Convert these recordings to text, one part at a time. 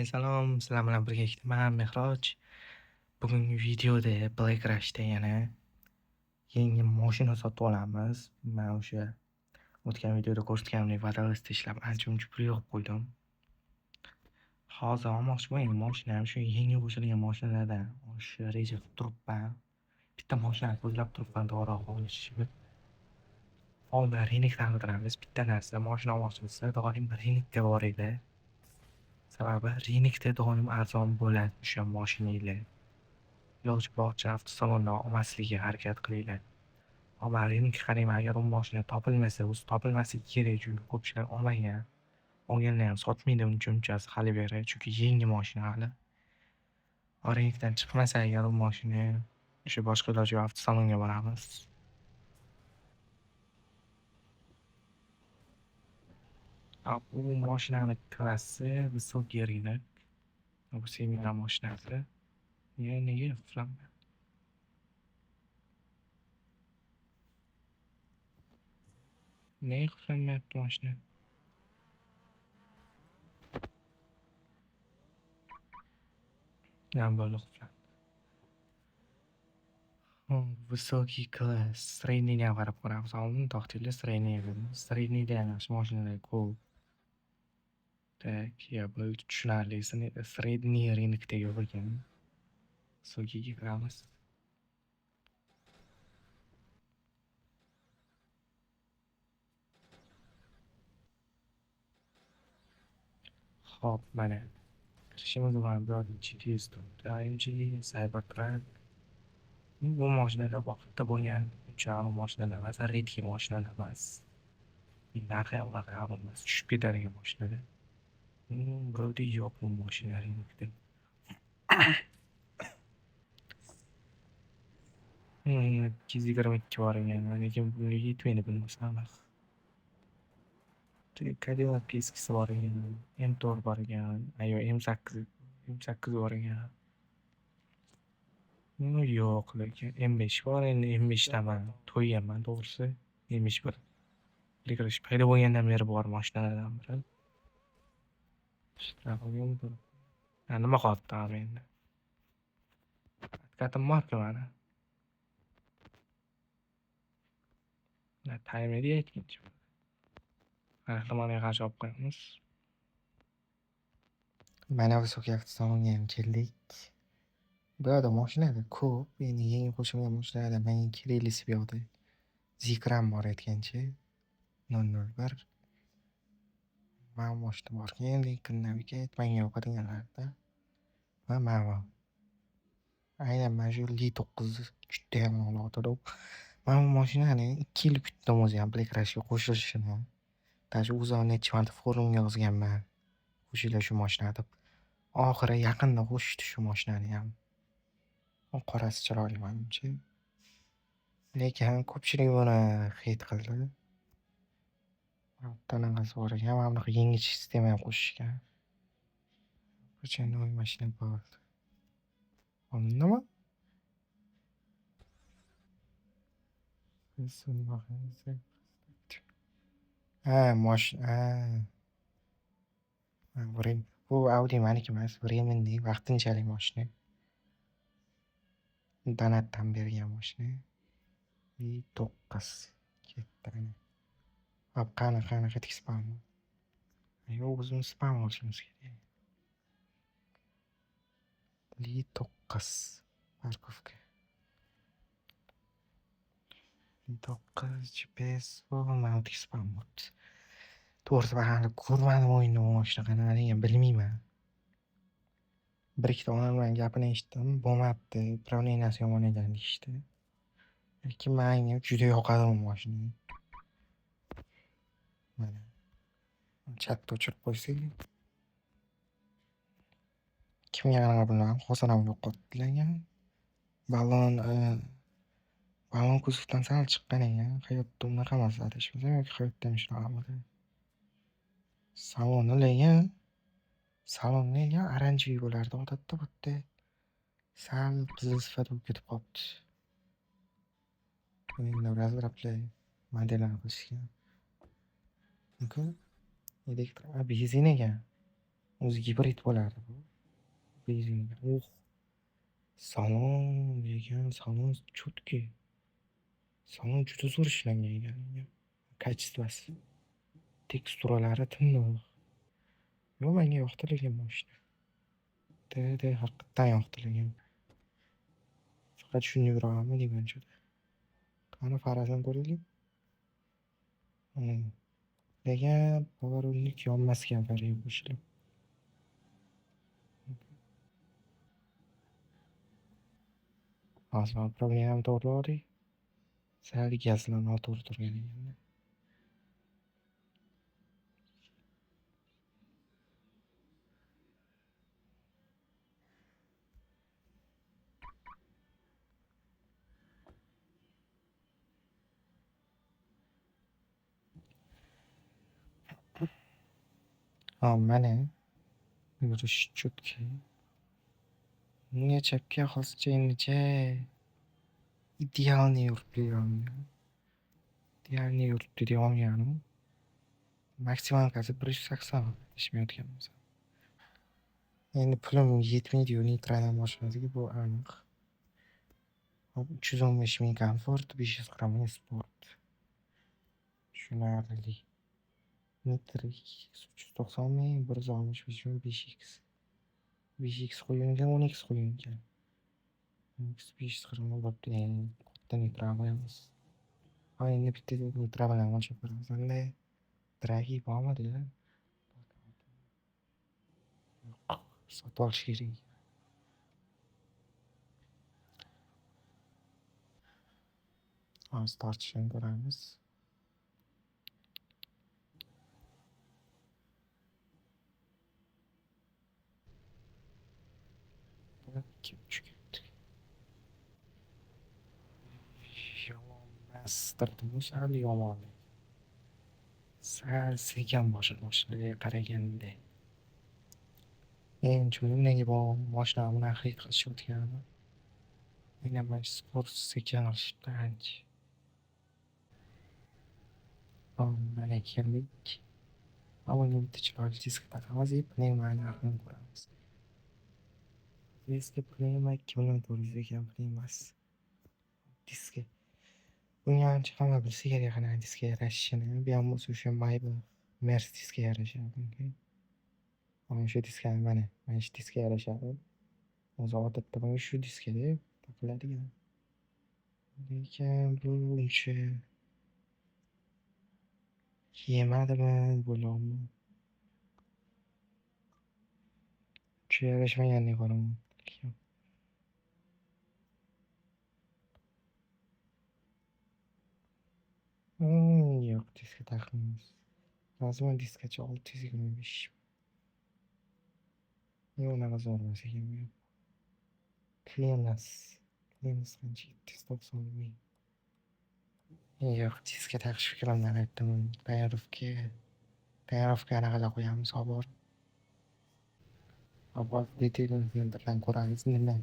Salom, sizlar bilan birgalikdaman Mehroj. Bugungi videoda Black Rush'da yana yangi mashina sotib olamiz. Men o'sha o'tgan videoda ko'rsatganimdek vodolazda ishlab ancha-muncha pul yig'ib qo'ydim. Hozir olmoqchiman endi mashinam shu yangi qo'shilgan mashinalardan olishni reja qilib turibman. Bitta mashinani ko'zlab turibman to'g'riroq olishni. Oldin Renek'dan qidiramiz. Bitta narsa, mashina olmoqchi bo'lsa doim Renek'ga boringlar. Sababi Renek'da doim arzon bo'ladi o'sha mashinalar. Iloji boricha avtosalondan olmaslikka harakat qilinglar. Ammo Renek'ga qarayman, agar u mashina topilmasa, o'zi topilmasligi kerak, chunki ko'pchilik olmagan. Olganlar ham sotmaydi uncha-munchasi hali beri, chunki yangi mashina hali. Renek'dan chiqmasa agar u mashina, o'sha boshqa iloji yo'q avtosalonga boramiz. Bu mashinani klassi высокий рынок. Bu seminar mashinasi. Nega uxlamayapti? Nega uxlamayapti mashina? Ham bo'ldi uxlab. Высокий класс. Среднийga ham qarab ko'ramiz. Oldin to'xtanglar, среднийga. Среднийda ham yaxshi mashinalar ko'p. Так, я bo'ldi tushunarli. Средний рынокdagi bo'lgan. Высокийga kiramiz. Xo'p, mana kirishimiz bilan bu yerda GTS turibdi. AMG, Cybertruck. Bu mashinalar vaqtida bo'lgan unchalik mashinalar emas, редкий mashinalar emas. Narxi ham unaqa ham emas, tushib ketadigan mashinalar. Birovda yo'q bu mashina Renek'da. 222 bor ekan, lekin bunga yetmaydi bilmasam. Cadillac eskisi bor ekan, M4 bor ekan, M8 bor ekan. Yo'q, lekin M5 bor, endi M5daman to'yganman to'g'risi. M5 bir kirish paydo bo'lgandan beri bor mashinalardan biri. Nima qilyapti endi? Katim bor-ku mana. Timerga aytgancha. Reklamaga qarshi olib qo'yamiz. Mana Высокий avtosalonga ham keldik. Bu yerda mashinalar ko'p. Endi yangi qo'shilgan mashinalardan menga keraklisi bu yoqda Zikram bor aytgancha. 001. Mana mashina borgan, lekin navigatsiya menga yoqadiganlarda. Va mana. Aynan mana shu Li9 juda ham olotida. Mana bu mashinani 2 yil kutdim o'zi ham Black Rush'ga qo'shilishini. Даже o'zim necha marta forumga yozganman. Qo'shinglar shu mashina deb. Oxiri yaqinda qo'shishdi shu mashinani ham. Qorasi chiroyli menimcha. Lekin ko'pchilik buni hate qildi. Tanangasi bor ekan, mana bunaqa yangi sistema ham qo'shishgan. Qachon mashina bor. Nima? Bu Audi meniki emas, временный, vaqtinchalik mashina. Donatdan bergan mashina. Li9 ketdi. Qani ketik spam. Yo'q, o'zimiz spam olishimiz kerak. Li9 parkovka. Li9 GPS avtomatik spam bo'ldi. To'g'risi men hali ko'rmadim o'yinni bu mashina qanaqaligini bilmayman. Bir-ikkita odam bilan gapini eshitdim, bo'lmabdi, upravleniyasi yomon ekan deyishdi. Lekin menga juda yoqadi bu mashina. Mana. Chatni o'chirib qo'ysak. Kimga qanaqa bilmadim, hozir ham yo'qotdilar. Balon kuzovdan sal chiqqan ekan. Hayotda unaqa emas adashmasam, yoki hayotda ham shunaqamidi. Salonni oranjiy bo'lardi odatda, bu yerda sal qizil sifat bo'lib ketib qolibdi. Endi razrablar modellarni qilishgan. Mumkin. Elektr benzin ekan. O'zi gibrid bo'ladi bu. Benzinga. Salon degan salon cho'tki. Salon juda zo'r ishlangan ekan. Kачествоsi. Teksturalari tiniq. Menga yoqtirilgan mashina. Haqiqatan yoqtirilgan. Faqat shuni yuramanmi deyman juda. Qani farazan ko'raylik. Lekin pоворotnik yonmas ekan farqi qo'shilib. Hozir problemani to'g'riladik. Sal gazlar noto'g'ri turgan ekan. Mana yurish cho'tki. Bunga chapga hozircha idealniy yuribdi deyolmayman. Idealniy yuribdi deyolmayman. Maksimalkasi 180 ishmayotganmiz. Endi pulim yetmaydi-yu neytraldan mashinasiga bu aniq. 315 ming komfort, 500 gramm sport. Tushunarli. Nitrik 390 ming, 165 ming 5x. 5x qo'yilgan, 10x qo'yilgan. 500 gramm bo'pti. Katta nitral qo'yamiz. Endi bitta nitral bilan o'lchab ko'ramiz. Qanday dragi bormidi? Sotib olish kerak. Hozir tortishni ko'ramiz. Sal yomon. Sal sekin boshlariga qaraganda. Chunki bu mashina bilan xarid qilishayotgani. Mana sport sekin olishibdi ancha. Mana keldik. Bunga bitta chiroyli disk taqamiz, pnevmani ko'ramiz. Disk pnevma 2400 ekan pnevmasi. Disk. Bunga ancha hamma bilsa kerak qanaqa diskga yarashishini. Bu ham o'sha Maybach Mercedesga yarashadi. Mana shu diskani mana shu diskga yarashadi. O'zi odatda bunga shu diskada taqiladigan. Lekin bu uncha yemadimi bo'lami? Shu yarashmagandek ko'raman. Yo'q, diskga taqilmaymiz. Hozir diskacha 625. Unaqa zo'r emas ekan bu. Clearness qancha 790 ming. Yo'q, diskga taqish fikrimdan aytdim. Tayyorlovka anaqalar qo'yamiz, obor detaillardan ko'ramiz nima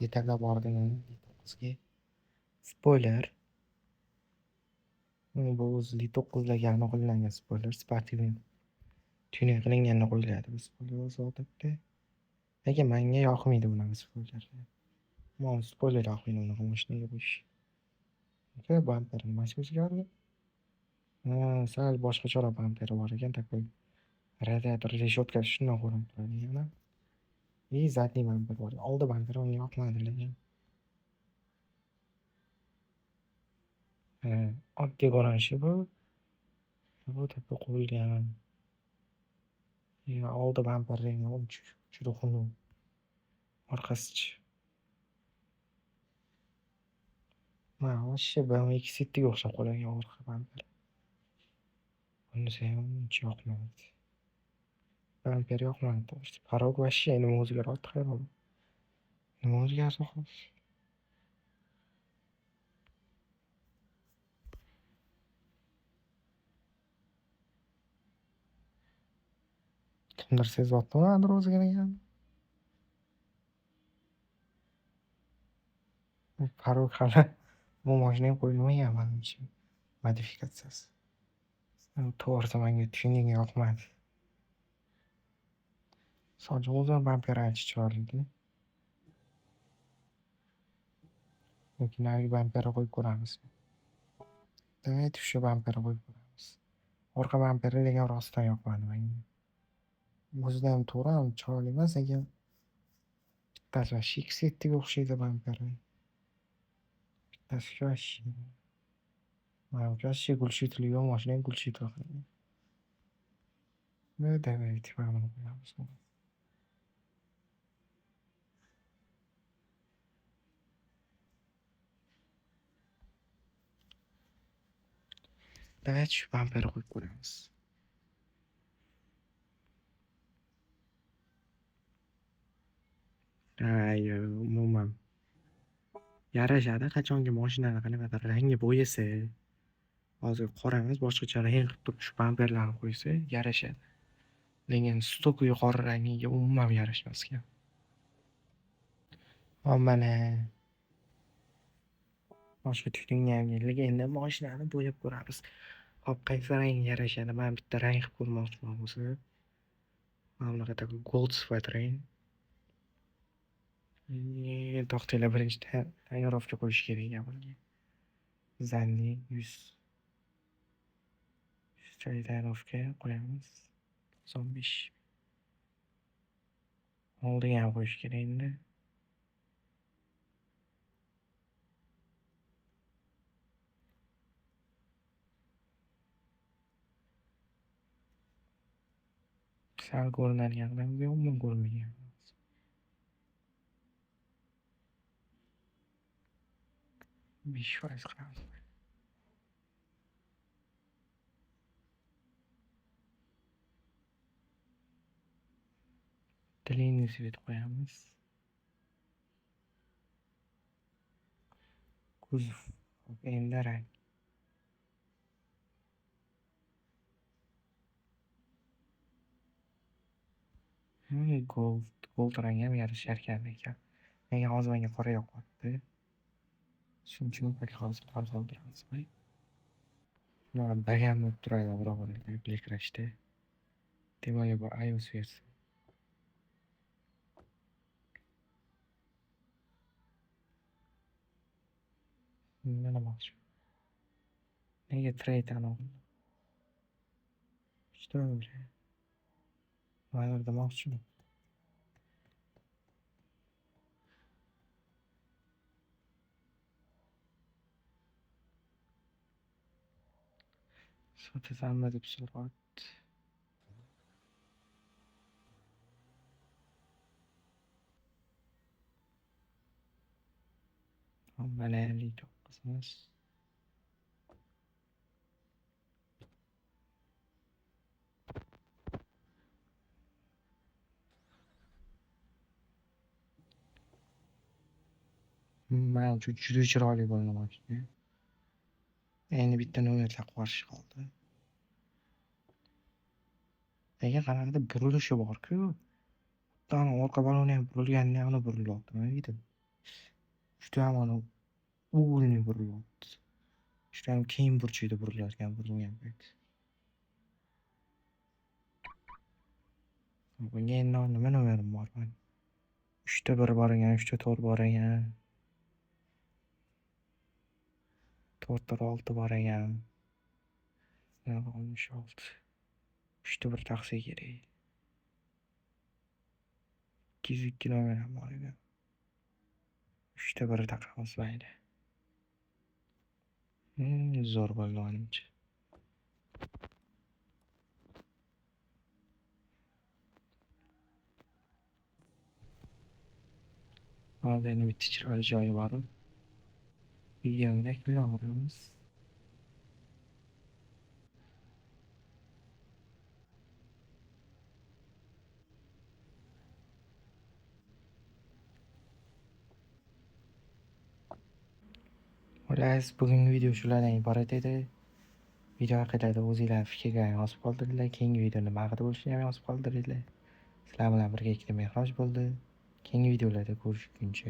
detallar borligini. Spoiler. Bu o'zi Li9'larga qo'llangan spoiler, sportivniy tuning qilinganini qo'yiladi bu spoiler o'zi odatda. Lekin menga yoqmaydi bunaqa spoiler. Men spoiler yoqmaydi unaqa mashinaga qo'yish. Bamper nimasi o'zgardi? Sal boshqacharoq bamperi bor ekan, такой radiator reshotka shundan ko'rinib turadi yana. Задний bamper bor. Oldi bamper unga yoqmadi lekin. Oddiy ko'rinishi bu. Bu deb qo'yilgan. Oldi bamperning juda xunuk. Orqasichi. Mana o'sha BMW City'ga o'xshab qolgan orqa bamper. Bunisi ham uncha yoqmaydi. Bamper yoqmaydi. Parog вообще nima o'zgaradi hayron. Nima o'zgardi xo'sh? Kimdir sezyaptimi o'zgargan? Parog hali bu mashinaga qo'yilmagan menimcha. Modifikatsiyasi. To'g'risi menga tuning yoqmadi. Sadece o'zini vampir ancha chiroyli. Yoki narigi vampirni qo'yib ko'ramiz. Давайте shu vampirni qo'yib ko'ramiz. Orqa vampiri degan rostdan yoqmadi menga. O'zida ham to'g'ri ham chiroyli emas, lekin bittasi Shiksettiga o'xshaydi vampiri. Bittasi вообще. Вообще гульшитli yo'q, mashina ham гульшит qilgan. Ну, давайте mana qo'yamiz. Давайте shu vampirni qo'yib ko'ramiz. Umuman yarashadi. Qachonki mashinani qanaqadir rangi bo'yasa, hozir qora emas, boshqacha rang qilib turib shu vampirlarni qo'ysa yarashadi. Lekin stok yuqori rangiga umuman yarashmas ekan. Mana boshqa tushunga ham yo'q. Endi mashinani bo'yab ko'ramiz. Hop, qaysi rang yarashadi? Men bitta rang qilib ko'rmoqchiman o'zi. Mana bunaqa gold sifat rang. To'xtanglar, birinchi tonirovka qo'yish kerak bunga. Zanli 100 joy tonirovka qo'yamiz. 95. Oldiga ham qo'yish kerak endi. Sal ko'rinadigan, umuman ko'rinmagan. Besh foiz qilamiz. Длинный свет qo'yamiz. Kuzov endi rang. Gold rangi ham yarashar ekan. Menga hozir menga qora yoqyapti. Shuning uchun hozir qora qoldiramiz. Mana bagan bo'lib turadi birodarlar, klikrashda. Demak, bu iOS versiya. Nima demoqchi? Nega trade oldim? Işte öyle. Maylar demoqchiman. Sotasanmi deb so'rayapti. Mana 59'miz. Men uchun juda chiroyli bo'ldi mashina. Endi bitta nomerlar qorish qoldi. Lekin qanaqadir burilishi bor-ku. Tan orqa baloni ham burilganini uni burilyapti. Nima deydi? Juda ham uni ug'ulni burilyapti. Juda ham keyin burchida burilayotgan burilgan payt. Bunga endi nima nomerim bor men? 3 1 bor ekan, 3 4 bor ekan. 4 6 bor ekan. 66. 3 1 taqsa kerak. 202 nomerim bor ekan. 3 1 taqamiz mayli. Zo'r bo'ldi menimcha. Hozir endi bitta chiroyli joyi bor. Videoni ko'ramiz. Xullas, bugungi video shulardan iborat edi. Video haqida o'zingizlar fikrlaringizni yozib qoldiringlar. Keyingi videoda nima haqida bo'lishini ham yozib qoldiringlar. Sizlar bilan birga ikkita Mehroj bo'ldi. Keyingi videolarda ko'rishguncha